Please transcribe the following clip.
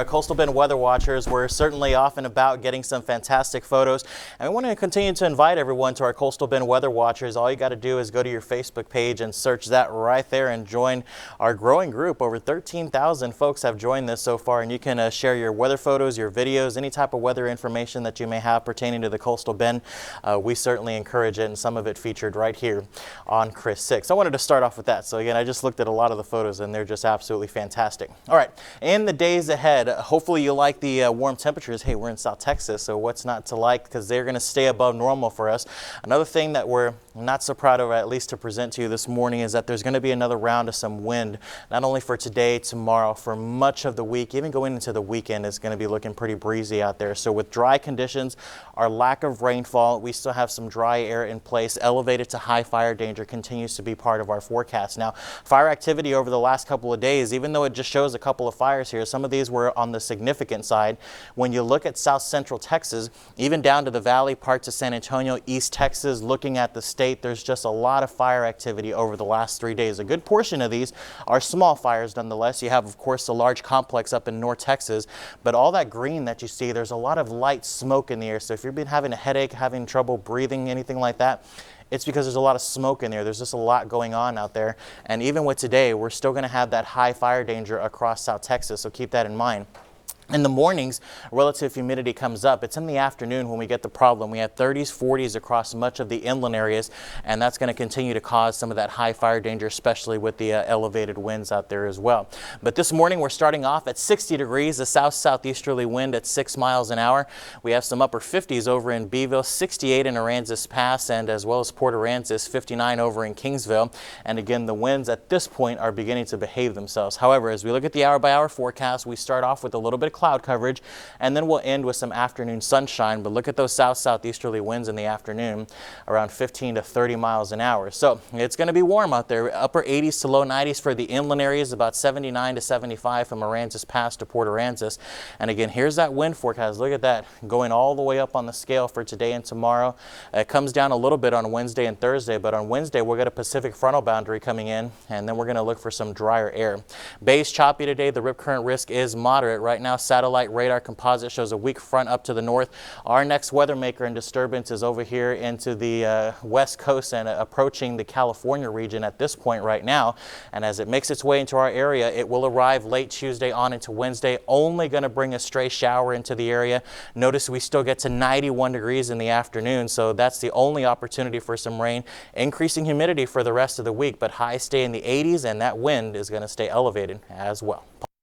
Coastal Bend weather watchers, we're certainly off and about getting some fantastic photos, and we want to continue to invite everyone to our Coastal Bend weather watchers. All you got to do is go to your Facebook page and search that right there and join our growing group. Over 13,000 folks have joined this so far, and you can share your weather photos, your videos, any type of weather information that you may have pertaining to the Coastal Bend. We certainly encourage it, and some of it featured right here on Chris 6. I wanted to start off with that. So again, I just looked at a lot of the photos and they're just absolutely fantastic. All right, in the days ahead, hopefully you like the warm temperatures. Hey, we're in South Texas, so what's not to like, because they're going to stay above normal for us. Another thing that we're not so proud of, at least to present to you this morning, is that there's going to be another round of some wind, not only for today, tomorrow, for much of the week, even going into the weekend. It's going to be looking pretty breezy out there. So with dry conditions, our lack of rainfall, we still have some dry air in place. Elevated to high fire danger continues to be part of our forecast. Now, fire activity over the last couple of days, even though it just shows a couple of fires here, some of these were on the significant side. When you look at south central Texas, even down to the valley, parts of San Antonio, East Texas, looking at the state, there's just a lot of fire activity over the last 3 days. A good portion of these are small fires nonetheless. You have, of course, the large complex up in North Texas, but all that green that you see, there's a lot of light smoke in the air. So if you've been having a headache, having trouble breathing, anything like that, it's because there's a lot of smoke in there. There's just a lot going on out there. And even with today, we're still going to have that high fire danger across South Texas, so keep that in mind. In the mornings, relative humidity comes up. It's in the afternoon when we get the problem. We have 30s, 40s across much of the inland areas, and that's going to continue to cause some of that high fire danger, especially with the elevated winds out there as well. But this morning, we're starting off at 60 degrees, a south-southeasterly wind at 6 miles an hour. We have some upper 50s over in Beeville, 68 in Aransas Pass, and as well as Port Aransas, 59 over in Kingsville. And again, the winds at this point are beginning to behave themselves. However, as we look at the hour-by-hour forecast, we start off with a little bit of cloud coverage, and then we'll end with some afternoon sunshine. But look at those south-southeasterly winds in the afternoon, around 15 to 30 miles an hour. So it's going to be warm out there, upper 80s to low 90s for the inland areas, about 79 to 75 from Aransas Pass to Port Aransas. And again, here's that wind forecast. Look at that, going all the way up on the scale for today and tomorrow. It comes down a little bit on Wednesday and Thursday, but on Wednesday we'll get a Pacific frontal boundary coming in, and then we're going to look for some drier air. Bay's choppy today. The rip current risk is moderate. Right now, satellite radar composite shows a weak front up to the north. Our next weather maker and disturbance is over here into the west coast and approaching the California region at this point right now. And as it makes its way into our area, it will arrive late Tuesday on into Wednesday, only going to bring a stray shower into the area. Notice we still get to 91 degrees in the afternoon, so that's the only opportunity for some rain. Increasing humidity for the rest of the week, but highs stay in the 80s, and that wind is going to stay elevated as well.